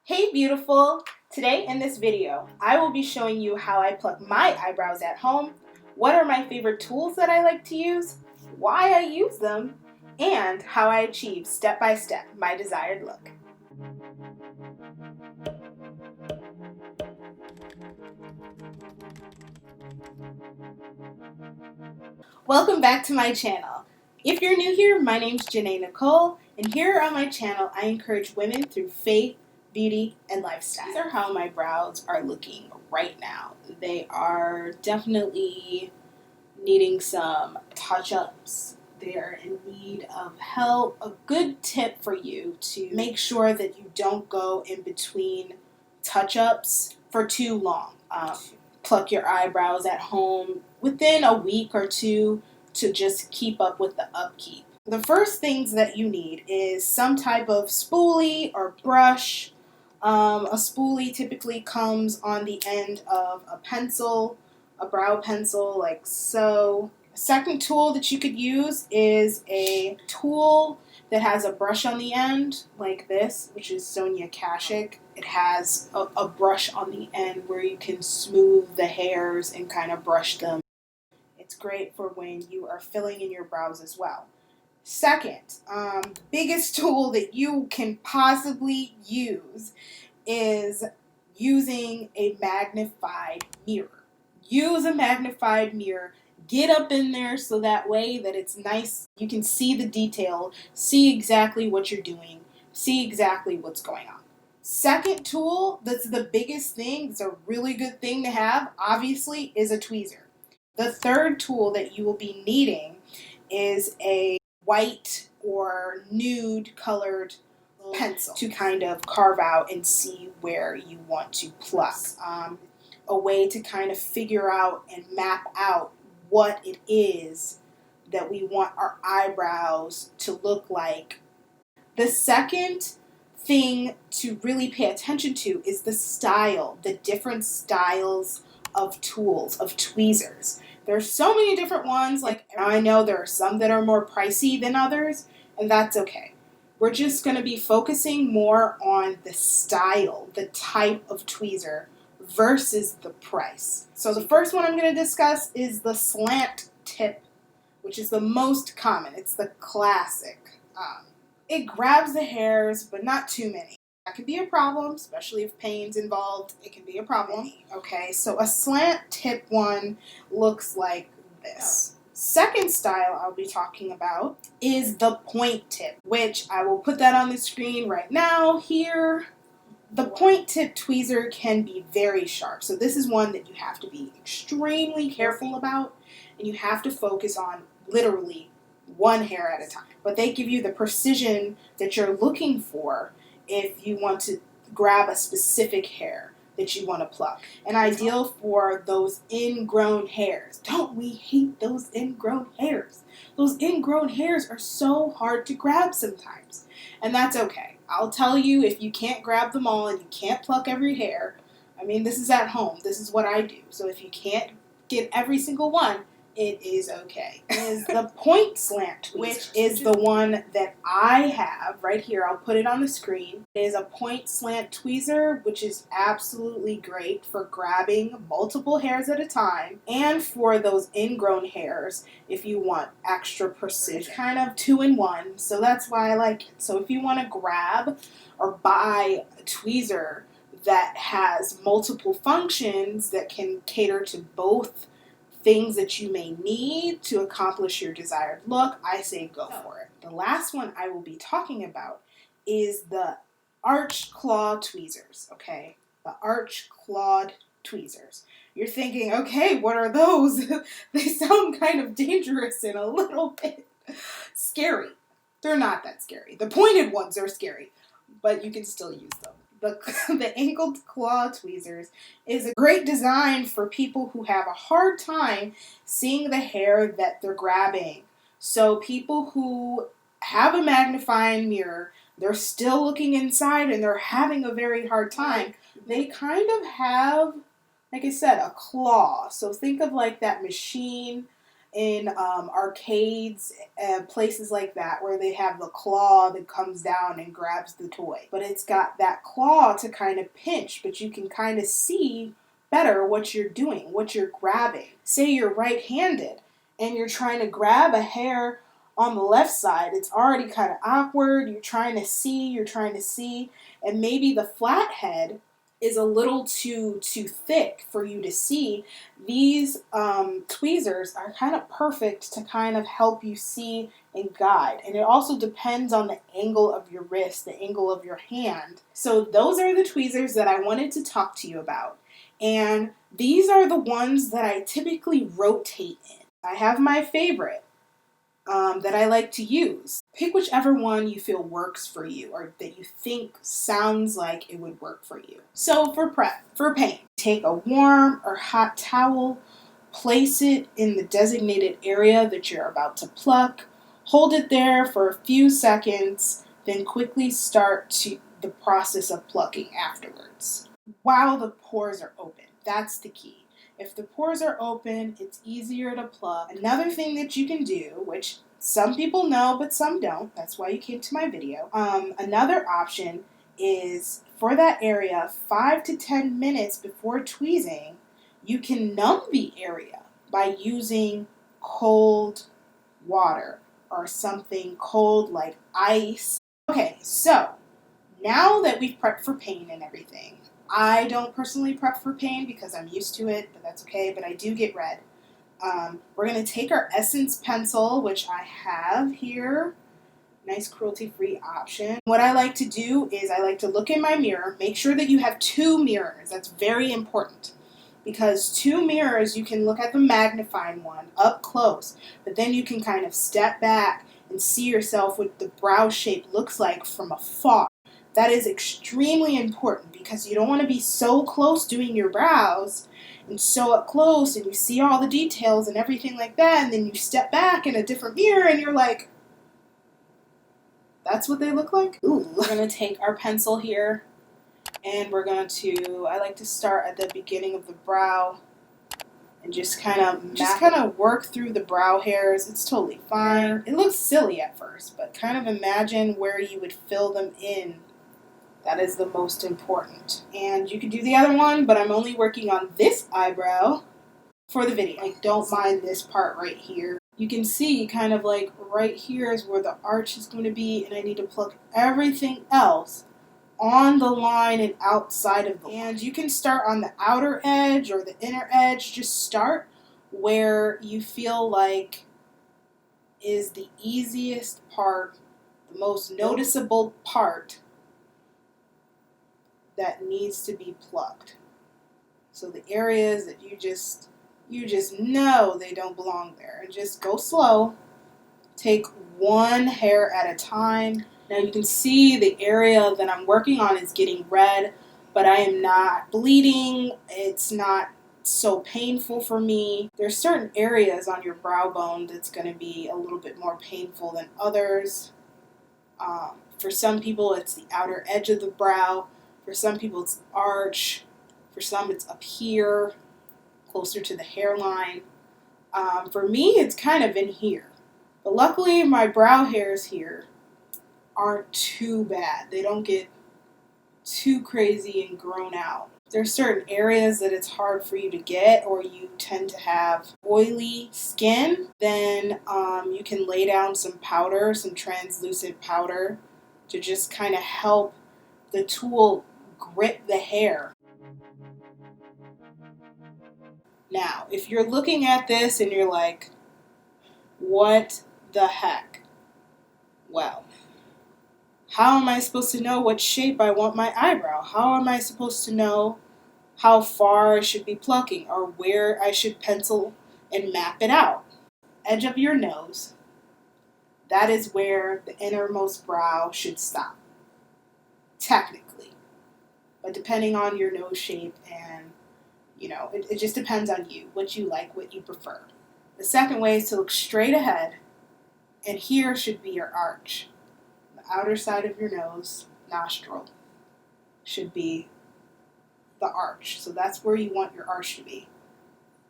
Hey beautiful! Today in this video, I will be showing you how I pluck my eyebrows at home, what are my favorite tools that I like to use, why I use them, and how I achieve step by step my desired look. Welcome back to my channel. If you're new here, my name's JanayNcole, and here on my channel I encourage women through faith, beauty, and lifestyle. These are how my brows are looking right now. They are definitely needing some touch-ups. They are in need of help. A good tip for you to make sure that you don't go in between touch-ups for too long. Pluck your eyebrows at home within a week or two to just keep up with the upkeep. The first things that you need is some type of spoolie or brush. A spoolie typically comes on the end of a pencil, a brow pencil like so. A second tool that you could use is a tool that has a brush on the end like this, which is Sonia Kashuk. It has a brush on the end where you can smooth the hairs and kind of brush them. It's great for when you are filling in your brows as well. Second, biggest tool that you can possibly use is using a magnified mirror. Use a magnified mirror. Get up in there so that way that it's nice. You can see the detail, see exactly what you're doing, see exactly what's going on. Second tool that's the biggest thing, it's a really good thing to have, obviously, is a tweezer. The third tool that you will be needing is a white or nude colored pencil to kind of carve out and see where you want to pluck. A way to kind of figure out and map out what it is that we want our eyebrows to look like. The second thing to really pay attention to is the style, the different styles of tools, of tweezers. There's so many different ones. Like, I know there are some that are more pricey than others, and that's okay. We're just going to be focusing more on the style, the type of tweezer versus the price. So the first one I'm going to discuss is the Slant-Tip, which is the most common. It's the classic. It grabs the hairs, but not too many. That can be a problem, especially if pain's involved. It can be a problem. Okay, so a Slant-Tip one looks like this. Second style I'll be talking about is the Point-Tip, which I will put that on the screen right now here. The Point-Tip tweezer can be very sharp, so this is one that you have to be extremely careful about, and you have to focus on literally one hair at a time. But they give you the precision that you're looking for if you want to grab a specific hair that you want to pluck. And ideal for those ingrown hairs. Don't we hate those ingrown hairs? Those ingrown hairs are so hard to grab sometimes. And that's okay. I'll tell you, if you can't grab them all and you can't pluck every hair, I mean, this is at home. This is what I do. So if you can't get every single one, it is okay. It is the Point-Slant, which is the one that I have right here. I'll put it on the screen. It is a Point-Slant tweezer, which is absolutely great for grabbing multiple hairs at a time and for those ingrown hairs if you want extra precision. Kind of 2-in-1, so that's why I like it. So if you want to grab or buy a tweezer that has multiple functions that can cater to both things that you may need to accomplish your desired look, I say go for it. The last one I will be talking about is the arch claw tweezers, okay? The arch clawed tweezers. You're thinking, okay, what are those? They sound kind of dangerous and a little bit scary. They're not that scary. The pointed ones are scary, but you can still use them. The angled claw tweezers is a great design for people who have a hard time seeing the hair that they're grabbing. So people who have a magnifying mirror, they're still looking inside and they're having a very hard time. They kind of have, like I said, a claw. So think of like that machine in arcades and places like that where they have the claw that comes down and grabs the toy. But it's got that claw to kind of pinch, but you can kind of see better what you're doing, what you're grabbing. Say you're right-handed and you're trying to grab a hair on the left side. It's already kind of awkward. You're trying to see, and maybe the flat head is a little too thick for you to see. These tweezers are kind of perfect to kind of help you see and guide. And it also depends on the angle of your wrist, the angle of your hand. So those are the tweezers that I wanted to talk to you about. And these are the ones that I typically rotate in. I have my favorite that I like to use. Pick whichever one you feel works for you or that you think sounds like it would work for you. So for paint, take a warm or hot towel, place it in the designated area that you're about to pluck, hold it there for a few seconds, then quickly start the process of plucking afterwards. While the pores are open, that's the key. If the pores are open, it's easier to pluck. Another thing that you can do, which some people know but some don't, that's why you came to my video. Another option is for that area, 5 to 10 minutes before tweezing, you can numb the area by using cold water or something cold like ice. Okay, so now that we've prepped for paint and everything, I don't personally prep for paint because I'm used to it, but that's okay, but I do get red. We're going to take our Essence pencil, which I have here. Nice cruelty-free option. What I like to do is I like to look in my mirror. Make sure that you have 2 mirrors. That's very important. Because 2 mirrors, you can look at the magnifying one up close, but then you can kind of step back and see yourself what the brow shape looks like from afar. That is extremely important because you don't want to be so close doing your brows and so up close and you see all the details and everything like that, and then you step back in a different mirror and you're like, that's what they look like? Ooh. We're going to take our pencil here and we're going to, I like to start at the beginning of the brow and just kind of work through the brow hairs. It's totally fine. It looks silly at first, but kind of imagine where you would fill them in. That is the most important. And you can do the other one, but I'm only working on this eyebrow for the video. Like, don't mind this part right here. You can see kind of like right here is where the arch is going to be, and I need to pluck everything else on the line and outside of the line. And you can start on the outer edge or the inner edge. Just start where you feel like is the easiest part, the most noticeable part that needs to be plucked. So the areas that you just know they don't belong there. And just go slow. Take one hair at a time. Now you can see the area that I'm working on is getting red, but I am not bleeding. It's not so painful for me. There's certain areas on your brow bone that's going to be a little bit more painful than others. For some people, it's the outer edge of the brow. For some people, it's the arch. For some, it's up here, closer to the hairline. For me, it's kind of in here. But luckily, my brow hairs here aren't too bad. They don't get too crazy and grown out. There's certain areas that it's hard for you to get, or you tend to have oily skin, then you can lay down some powder, some translucent powder, to just kind of help the tool grip the hair. Now, if you're looking at this and you're like, what the heck? Well, how am I supposed to know what shape I want my eyebrow? How am I supposed to know how far I should be plucking or where I should pencil and map it out? Edge of your nose, that is where the innermost brow should stop, technically. But depending on your nose shape and, it just depends on you, what you like, what you prefer. The second way is to look straight ahead, and here should be your arch. The outer side of your nose, nostril, should be the arch. So that's where you want your arch to be.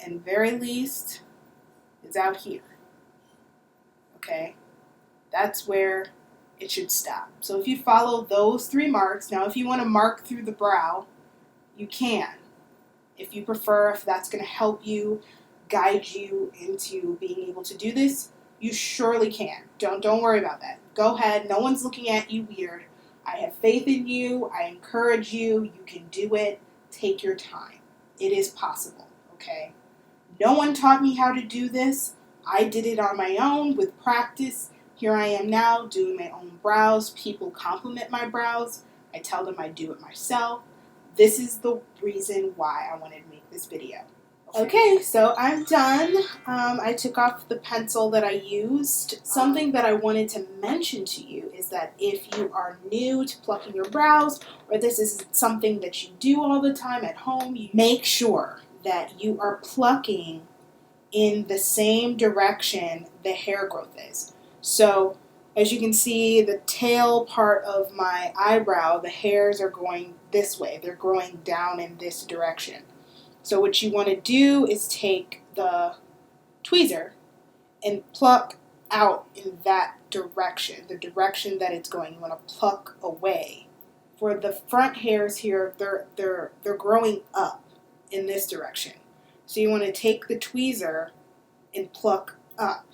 And very least, is out here. Okay? That's where it should stop. So if you follow those 3 marks, now if you want to mark through the brow, you can. If you prefer, if that's going to help you, guide you into being able to do this, you surely can. Don't worry about that. Go ahead. No one's looking at you weird. I have faith in you. I encourage you. You can do it. Take your time. It is possible, okay? No one taught me how to do this. I did it on my own with practice. Here I am now doing my own brows. People compliment my brows. I tell them I do it myself. This is the reason why I wanted to make this video. Okay, so I'm done. I took off the pencil that I used. Something that I wanted to mention to you is that if you are new to plucking your brows, or this is something that you do all the time at home, you make sure that you are plucking in the same direction the hair growth is. So, as you can see, the tail part of my eyebrow, the hairs are going this way. They're growing down in this direction. So what you want to do is take the tweezer and pluck out in that direction, the direction that it's going. You want to pluck away. For the front hairs here, they're growing up in this direction. So you want to take the tweezer and pluck up,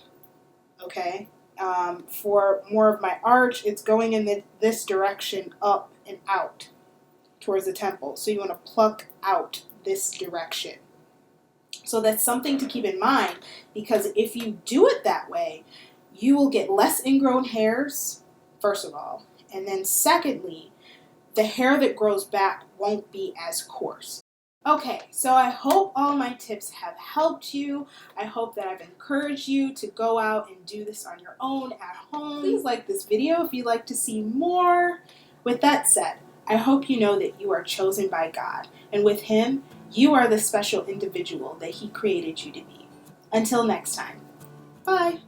okay? For more of my arch, it's going in this direction, up and out towards the temple. So you want to pluck out this direction. So that's something to keep in mind, because if you do it that way, you will get less ingrown hairs, first of all, and then secondly, the hair that grows back won't be as coarse. Okay, so I hope all my tips have helped you. I hope that I've encouraged you to go out and do this on your own at home. Please like this video if you'd like to see more. With that said, I hope you know that you are chosen by God, and with Him, you are the special individual that He created you to be. Until next time, bye.